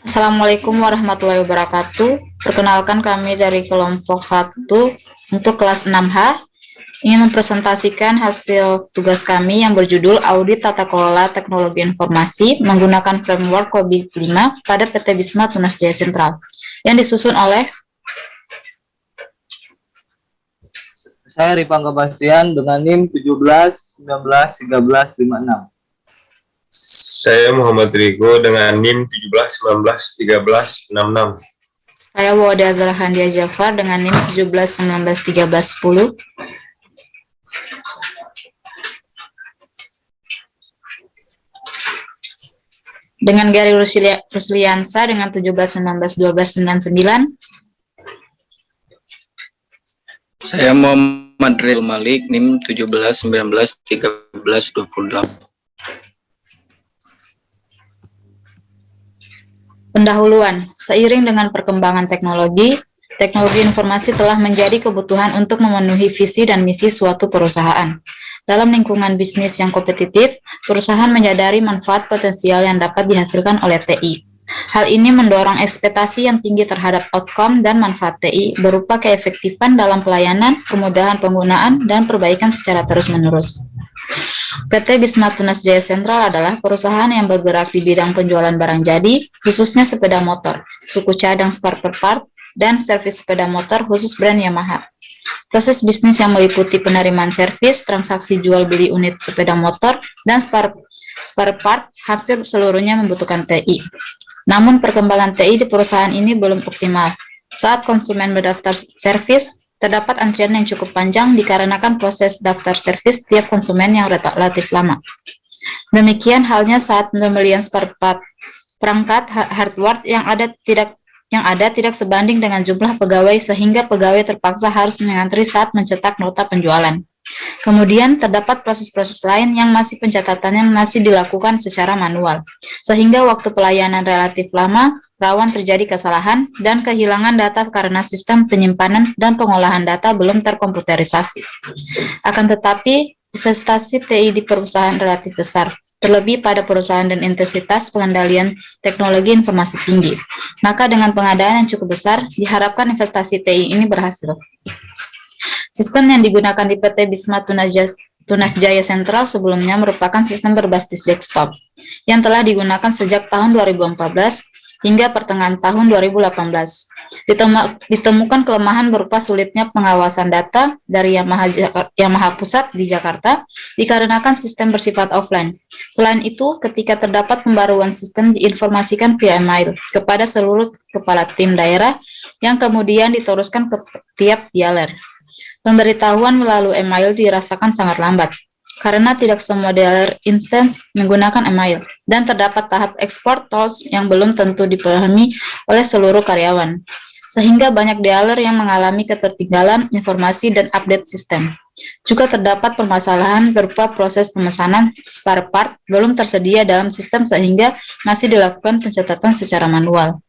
Assalamualaikum warahmatullahi wabarakatuh. Perkenalkan kami dari kelompok 1 untuk kelas 6H ingin mempresentasikan hasil tugas kami yang berjudul Audit Tata Kelola Teknologi Informasi menggunakan framework COVID 5 pada PT Bisma Tunas Jaya Sentral yang disusun oleh saya Ripangga Bastian dengan NIM 17 19 13 56. Saya Muhammad Rigo dengan NIM 17 19 13 66. Saya Wada Zahrandia Jafar dengan NIM 17 19 13 10. Dengan Gary Rusliansa dengan 17 19 12 99. Saya Muhammad Ril Malik NIM 17 19 13 28. Pendahuluan, seiring dengan perkembangan teknologi informasi telah menjadi kebutuhan untuk memenuhi visi dan misi suatu perusahaan. Dalam lingkungan bisnis yang kompetitif, perusahaan menyadari manfaat potensial yang dapat dihasilkan oleh TI. Hal ini mendorong ekspektasi yang tinggi terhadap outcome dan manfaat TI berupa keefektifan dalam pelayanan, kemudahan penggunaan, dan perbaikan secara terus-menerus. PT Bisma Tunas Jaya Sentral adalah perusahaan yang bergerak di bidang penjualan barang jadi, khususnya sepeda motor, suku cadang spare part, dan servis sepeda motor khusus brand Yamaha. Proses bisnis yang meliputi penerimaan servis, transaksi jual beli unit sepeda motor, dan spare part hampir seluruhnya membutuhkan TI. Namun perkembangan TI di perusahaan ini belum optimal. Saat konsumen mendaftar servis, terdapat antrian yang cukup panjang dikarenakan proses daftar servis tiap konsumen yang relatif lama. Demikian halnya saat pembelian spare part. Perangkat hardware yang ada tidak sebanding dengan jumlah pegawai sehingga pegawai terpaksa harus mengantri saat mencetak nota penjualan. Kemudian terdapat proses-proses lain yang pencatatannya masih dilakukan secara manual, sehingga waktu pelayanan relatif lama, rawan terjadi kesalahan dan kehilangan data karena sistem penyimpanan dan pengolahan data belum terkomputerisasi. Akan tetapi, investasi TI di perusahaan relatif besar, terlebih pada perusahaan dan intensitas pengendalian teknologi informasi tinggi. Maka dengan pengadaan yang cukup besar, diharapkan investasi TI ini berhasil. Sistem yang digunakan di PT Bisma Tunas Jaya Sentral sebelumnya merupakan sistem berbasis desktop yang telah digunakan sejak tahun 2014 hingga pertengahan tahun 2018. Ditemukan kelemahan berupa sulitnya pengawasan data dari Yamaha Pusat di Jakarta dikarenakan sistem bersifat offline. Selain itu, ketika terdapat pembaruan sistem diinformasikan via email kepada seluruh kepala tim daerah yang kemudian diteruskan ke tiap dealer. Pemberitahuan melalui email dirasakan sangat lambat, karena tidak semua dealer instan menggunakan email, dan terdapat tahap ekspor tools yang belum tentu dipahami oleh seluruh karyawan, sehingga banyak dealer yang mengalami ketertinggalan informasi dan update sistem. Juga terdapat permasalahan berupa proses pemesanan spare part belum tersedia dalam sistem sehingga masih dilakukan pencatatan secara manual.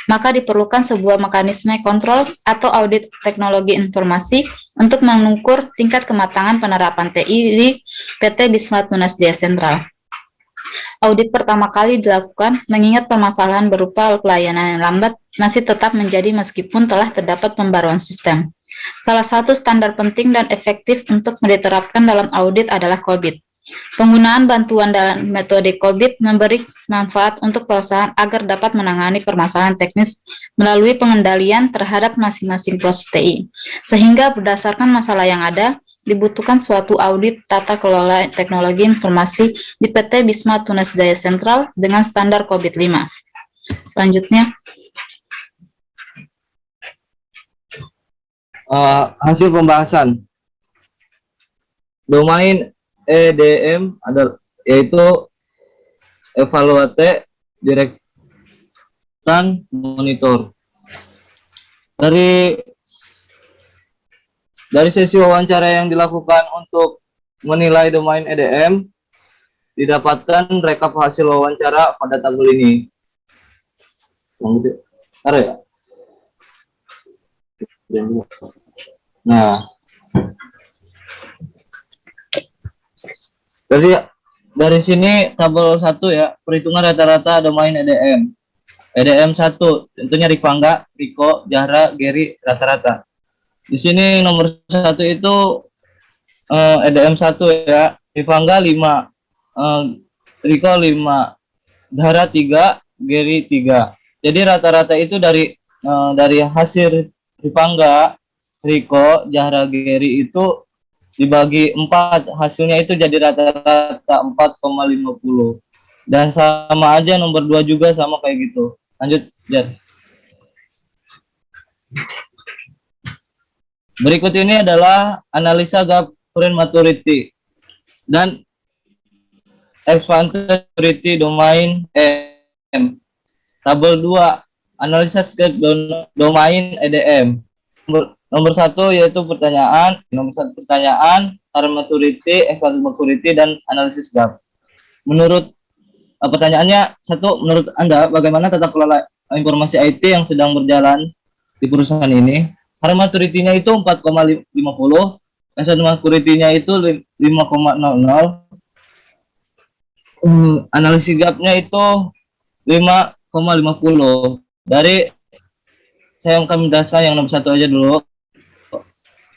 Maka diperlukan sebuah mekanisme kontrol atau audit teknologi informasi untuk mengukur tingkat kematangan penerapan TI di PT Bisma Tunas Jaya Sentral. Audit pertama kali dilakukan mengingat permasalahan berupa pelayanan yang lambat masih tetap menjadi meskipun telah terdapat pembaruan sistem. Salah satu standar penting dan efektif untuk diterapkan dalam audit adalah COVID. Penggunaan bantuan dalam metode COVID memberi manfaat untuk perusahaan agar dapat menangani permasalahan teknis melalui pengendalian terhadap masing-masing proses TI. Sehingga berdasarkan masalah yang ada, dibutuhkan suatu audit tata kelola teknologi informasi di PT Bisma Tunas Jaya Sentral dengan standar COVID 5. Selanjutnya, hasil pembahasan domain EDM adalah yaitu evaluate, direktan, monitor. Dari sesi wawancara yang dilakukan untuk menilai domain EDM, didapatkan rekap hasil wawancara pada tabel ini. Nah, dari sini tabel 1 ya, perhitungan rata-rata domain EDM. EDM 1, tentunya Rifangga, Riko, Zahra, Gary, rata-rata. Di sini nomor 1 itu EDM 1 ya, Rifangga 5, Riko 5, Zahra 3, Gary 3. Jadi rata-rata itu dari hasil Rifangga, Riko, Zahra, Gary itu dibagi 4, hasilnya itu jadi rata-rata 4,50. Dan sama aja nomor 2 juga sama kayak gitu. Lanjut, Jar. Berikut ini adalah analisa gap current maturity dan expanded maturity domain EM. Tabel 2, analisa state domain EDM. Nomor 1 yaitu pertanyaan, nomor 1 pertanyaan, current maturity, expanded maturity, dan analisis gap. Menurut pertanyaannya, 1, menurut Anda bagaimana tata kelola informasi IT yang sedang berjalan di perusahaan ini? Current maturity-nya itu 4,50, expanded maturity-nya itu 5,00, analisis gap-nya itu 5,50. Dari saya akan menjelaskan yang nomor 1 aja dulu.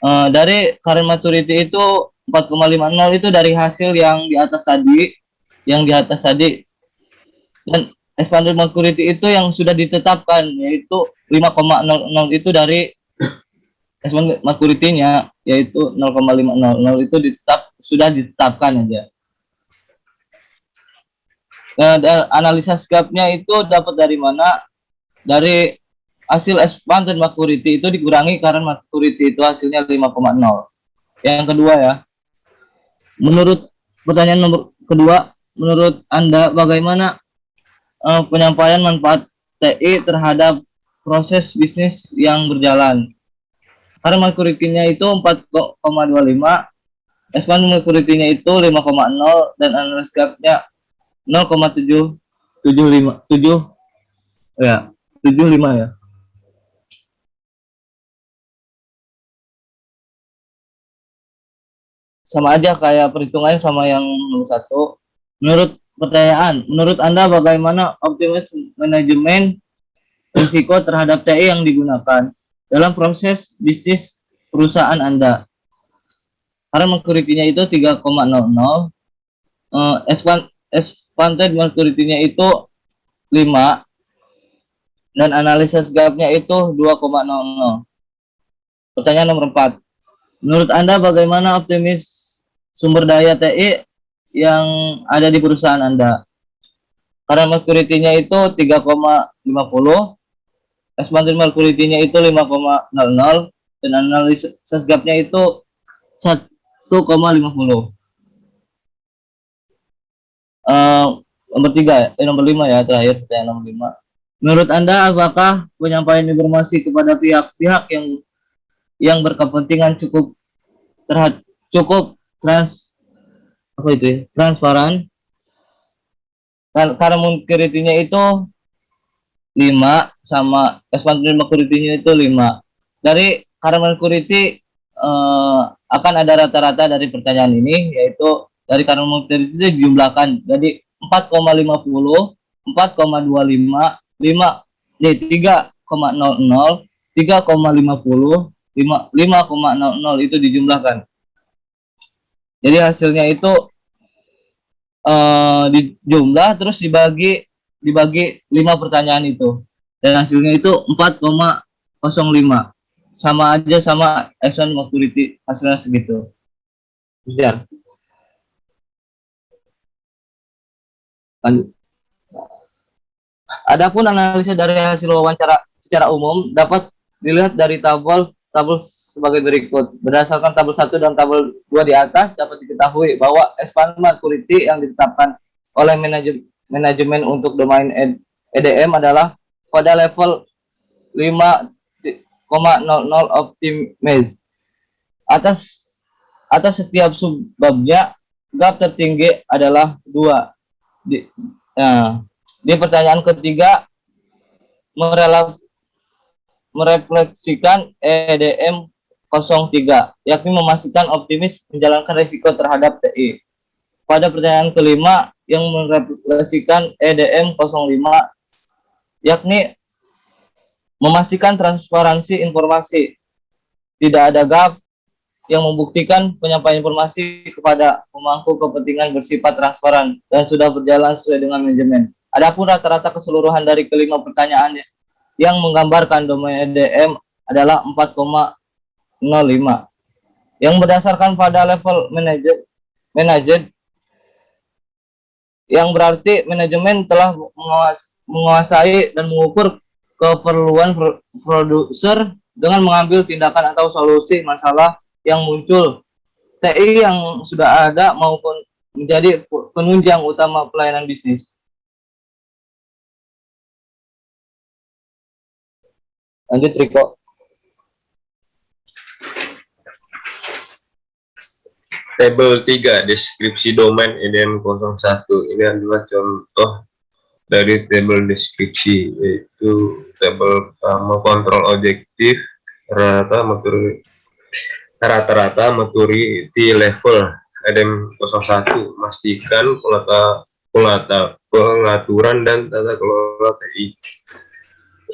Dari current maturity itu 4,50 itu dari hasil yang di atas tadi, dan expanded maturity itu yang sudah ditetapkan, yaitu 5,00 itu dari expanded maturity-nya, yaitu 0,500 itu sudah ditetapkan aja. Dan analisa gap-nya itu dapat dari mana? Dari hasil expanded maturity itu dikurangi current maturity, itu hasilnya 5,0. Yang kedua ya, menurut pertanyaan nomor kedua, menurut Anda bagaimana penyampaian manfaat TI terhadap proses bisnis yang berjalan? Current maturity-nya itu 4,25, expanded maturity-nya itu 5,0, dan analysis gap-nya 0,775 ya, 75 ya. Sama aja kayak perhitungannya sama yang nomor 1. Menurut pertanyaan, menurut Anda bagaimana optimis manajemen risiko terhadap TI yang digunakan dalam proses bisnis perusahaan Anda? Karena maturity-nya itu 3,00, expanded maturity-nya itu 5, dan analisis gap-nya itu 2,00. Pertanyaan nomor 4. Menurut Anda bagaimana optimis sumber daya TI yang ada di perusahaan Anda? Karena maturity-nya itu 3,50, expanded maturity-nya itu 5,00, dan analisis gap-nya itu 1,50. Nomor 3, nomor 5 ya, terakhir pertanyaan nomor 5. Menurut Anda apakah penyampaian informasi kepada pihak-pihak yang berkepentingan cukup transparan? Karena maturity-nya itu 5, sama expanded maturity-nya itu 5. Dari current maturity akan ada rata-rata dari pertanyaan ini, yaitu dari current maturity itu dijumlahkan. Jadi 4,50, 4,25, 3,00, 3,50, 5,00 itu dijumlahkan. Jadi hasilnya itu dijumlah terus dibagi 5 pertanyaan itu, dan hasilnya itu 4,05. Sama aja sama expanded maturity, hasilnya segitu. Biar. Adapun analisa dari hasil wawancara secara umum dapat dilihat dari tabel sebagai berikut. Berdasarkan tabel 1 dan tabel 2 di atas, dapat diketahui bahwa expanded maturity yang ditetapkan oleh manajemen untuk domain EDM adalah pada level 5,00 optimis. Atas setiap subbabnya, gap tertinggi adalah 2. Di pertanyaan ketiga, merefleksikan EDM 03, yakni memastikan optimis menjalankan risiko terhadap TI. pada pertanyaan kelima yang merefleksikan EDM 05, yakni memastikan transparansi informasi. Tidak ada gap yang membuktikan penyampaian informasi kepada pemangku kepentingan bersifat transparan dan sudah berjalan sesuai dengan manajemen. Adapun rata-rata keseluruhan dari kelima pertanyaan yang menggambarkan domain EDM adalah 4,05. Yang berdasarkan pada level manajer yang berarti manajemen telah menguasai dan mengukur keperluan produser dengan mengambil tindakan atau solusi masalah yang muncul. TI yang sudah ada maupun menjadi penunjang utama pelayanan bisnis. Lanjut Riko. Tabel 3, deskripsi domain EDM 01. Ini adalah contoh dari tabel deskripsi, yaitu tabel pertama kontrol objektif, rata-rata maturity level EDM 01, memastikan pengaturan dan tata kelola TI.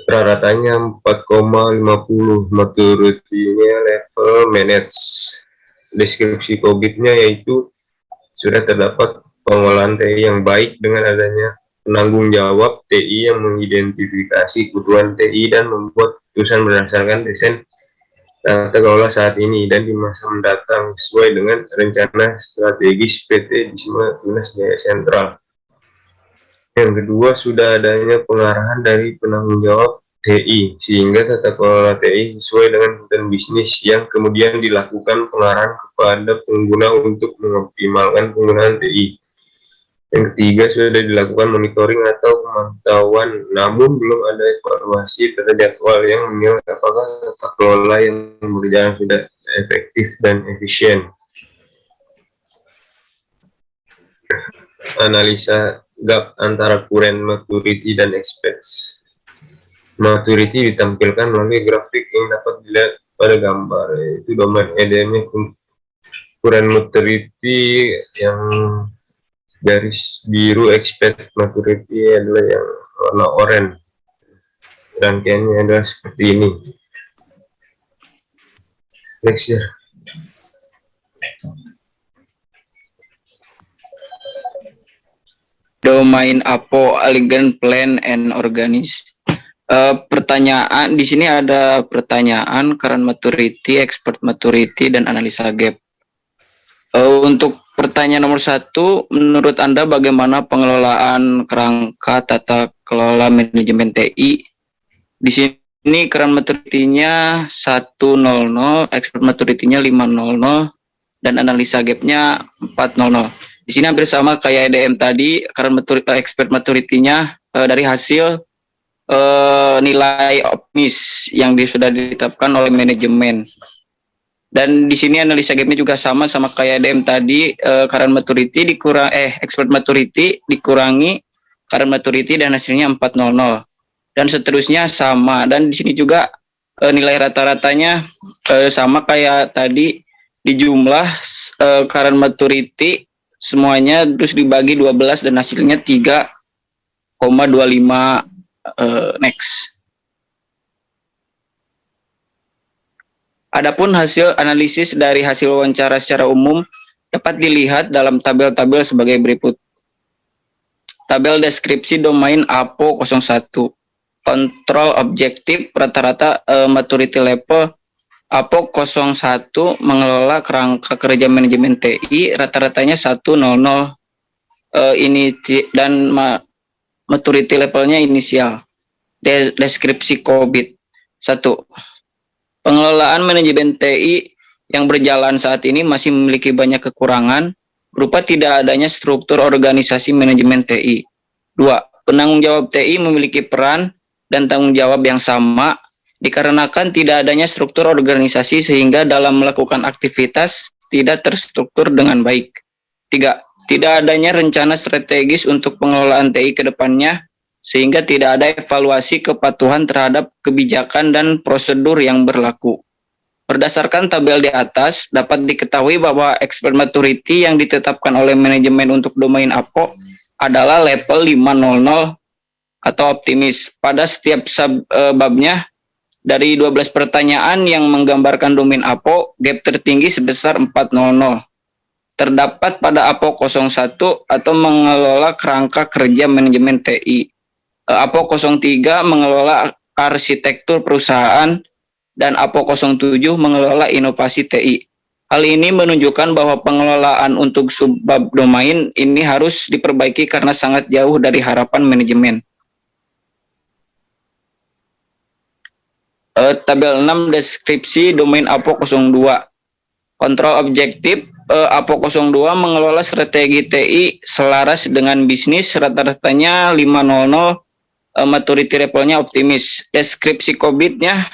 Rata-ratanya 4,50, maturity-nya level manage. Deskripsi COVID-nya yaitu sudah terdapat pengolahan TI yang baik dengan adanya penanggung jawab TI yang mengidentifikasi kebutuhan TI dan membuat keputusan berdasarkan desain tata kelola saat ini dan di masa mendatang sesuai dengan rencana strategis PT Disma Dinas Jaya Sentral. Yang kedua, sudah adanya pengarahan dari penanggung jawab TI sehingga tata kelola TI sesuai dengan kebutuhan bisnis yang kemudian dilakukan pengarahan kepada pengguna untuk mengoptimalkan penggunaan TI. Yang ketiga, sudah dilakukan monitoring atau pemantauan, namun belum ada evaluasi pada jadwal yang menilai apakah tata kelola yang berjalan sudah efektif dan efisien. Analisa gap antara current maturity dan expects. Maturity ditampilkan melalui grafik yang dapat dilihat pada gambar, yaitu domain EDM-nya current maturity yang garis biru, expect maturity adalah yang warna oranye. Rangkaiannya adalah seperti ini. Next ya. Domain APO, elegant, plan, and organize. Pertanyaan di sini ada pertanyaan current maturity, expert maturity, dan analisa gap. Untuk pertanyaan nomor 1, menurut Anda bagaimana pengelolaan kerangka tata kelola manajemen TI? Di sini current maturity-nya 100, expert maturity-nya 500, dan analisa gap-nya 400. Di sini hampir sama kayak EDM tadi, current expert maturity-nya dari hasil nilai optimis yang sudah ditetapkan oleh manajemen. Dan di sini analisa gap-nya juga sama kayak EDM tadi, current maturity expert maturity dikurangi current maturity dan hasilnya 400. Dan seterusnya sama. Dan di sini juga nilai rata-ratanya sama kayak tadi, di jumlah current maturity semuanya terus dibagi 12 dan hasilnya 3,25. Next. Adapun hasil analisis dari hasil wawancara secara umum dapat dilihat dalam tabel-tabel sebagai berikut. Tabel deskripsi domain APO 01. Kontrol objektif rata-rata maturity level APO 01 mengelola kerangka kerja manajemen TI rata-ratanya 100 ini dan maturity levelnya inisial. Deskripsi COVID 1. Pengelolaan manajemen TI yang berjalan saat ini masih memiliki banyak kekurangan berupa tidak adanya struktur organisasi manajemen TI. 2. Penanggung jawab TI memiliki peran dan tanggung jawab yang sama dikarenakan tidak adanya struktur organisasi sehingga dalam melakukan aktivitas tidak terstruktur dengan baik. 3. Tidak adanya rencana strategis untuk pengelolaan TI ke depannya, sehingga tidak ada evaluasi kepatuhan terhadap kebijakan dan prosedur yang berlaku. Berdasarkan tabel di atas, dapat diketahui bahwa expert maturity yang ditetapkan oleh manajemen untuk domain APO adalah level 500 atau optimis. Pada setiap babnya, dari 12 pertanyaan yang menggambarkan domain APO, gap tertinggi sebesar 400. Terdapat pada APO 01 atau mengelola kerangka kerja manajemen TI. APO 03 mengelola arsitektur perusahaan, dan APO 07 mengelola inovasi TI. Hal ini menunjukkan bahwa pengelolaan untuk subbab domain ini harus diperbaiki karena sangat jauh dari harapan manajemen. Tabel 6 deskripsi domain APO 02. Kontrol objektif, APO 02 mengelola strategi TI selaras dengan bisnis, rata-ratanya 500, maturity levelnya optimis. Deskripsi COBIT-nya,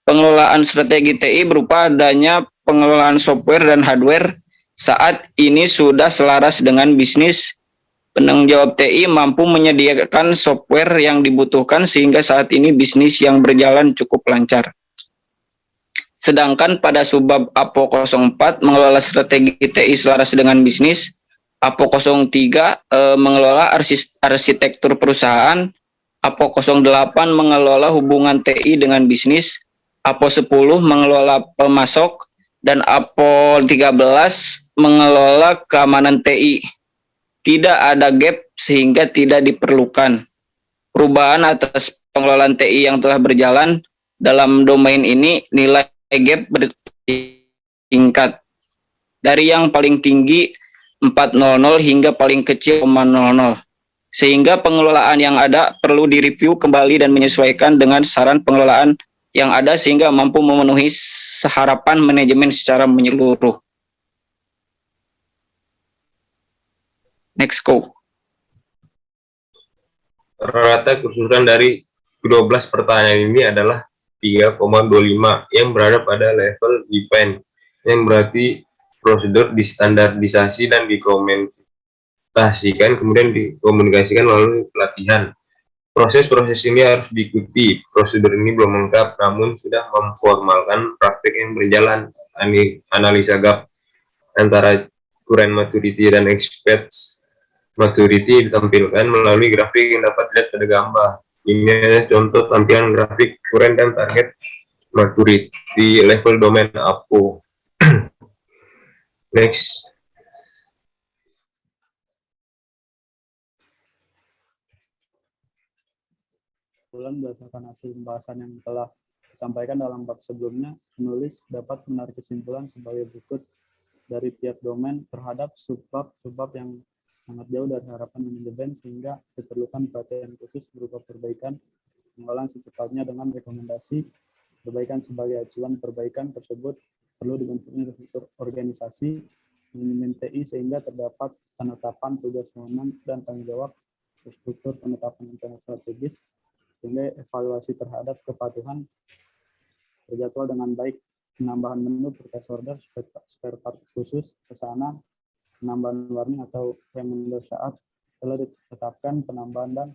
pengelolaan strategi TI berupa adanya pengelolaan software dan hardware saat ini sudah selaras dengan bisnis. Penanggung jawab TI mampu menyediakan software yang dibutuhkan sehingga saat ini bisnis yang berjalan cukup lancar. Sedangkan pada subbab APO 04 mengelola strategi TI selaras dengan bisnis, APO 03 mengelola arsitektur perusahaan, APO 08 mengelola hubungan TI dengan bisnis, APO 10 mengelola pemasok, dan APO 13 mengelola keamanan TI. Tidak ada gap sehingga tidak diperlukan perubahan atas pengelolaan TI yang telah berjalan dalam domain ini. Nilai gap bertingkat dari yang paling tinggi 400 hingga paling kecil 0,00, sehingga pengelolaan yang ada perlu direview kembali dan menyesuaikan dengan saran pengelolaan yang ada sehingga mampu memenuhi harapan manajemen secara menyeluruh. Next go. Rata kursusan dari 12 pertanyaan ini adalah 3,25 yang berada pada level define, yang berarti prosedur distandardisasi dan dikomunikasikan, kemudian dikomunikasikan melalui pelatihan. Proses-proses ini harus diikuti. Prosedur ini belum lengkap, namun sudah memformalkan praktik yang berjalan. Analisa gap antara current maturity dan expert maturity ditampilkan melalui grafik yang dapat dilihat pada gambar. Ini adalah contoh tampilan grafik current dan target maturity level domain APO. Next. Berdasarkan hasil pembahasan yang telah disampaikan dalam bab sebelumnya, penulis dapat menarik kesimpulan sebagai berikut dari tiap domain terhadap subbab yang sangat jauh dari harapan manajemen sehingga diperlukan perhatian khusus berupa perbaikan pengelolaan secepatnya dengan rekomendasi perbaikan sebagai acuan. Perbaikan tersebut perlu dibentuknya struktur organisasi manajemen TI sehingga terdapat penetapan tugas wewenang dan tanggung jawab, struktur penetapan rencana strategis sehingga evaluasi terhadap kepatuhan terjadwal dengan baik. Penambahan menu purchase order, spare part khusus, pesanan, penambahan warning atau reminder saat telah ditetapkan, penambahan dan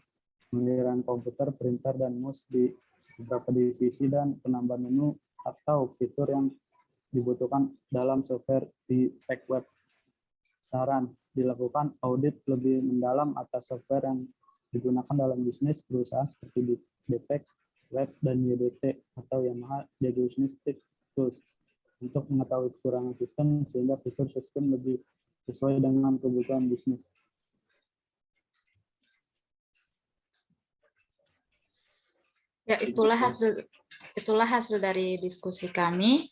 pengiriman komputer, printer, dan mouse di beberapa divisi, dan penambahan menu atau fitur yang dibutuhkan dalam software di tech web. Saran, dilakukan audit lebih mendalam atas software yang digunakan dalam bisnis perusahaan seperti DTEC, Web, dan YDT atau Yamaha Diagnostic Tools untuk mengetahui kekurangan sistem sehingga fitur sistem lebih sesuai dengan kebutuhan bisnis. Ya, itulah hasil dari diskusi kami.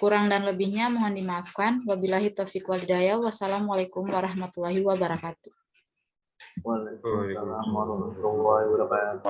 Kurang dan lebihnya mohon dimaafkan. Wabillahi taufiq wal hidayah. Wassalamualaikum warahmatullahi wabarakatuh. Waalaikumsalam warahmatullahi wabarakatuh.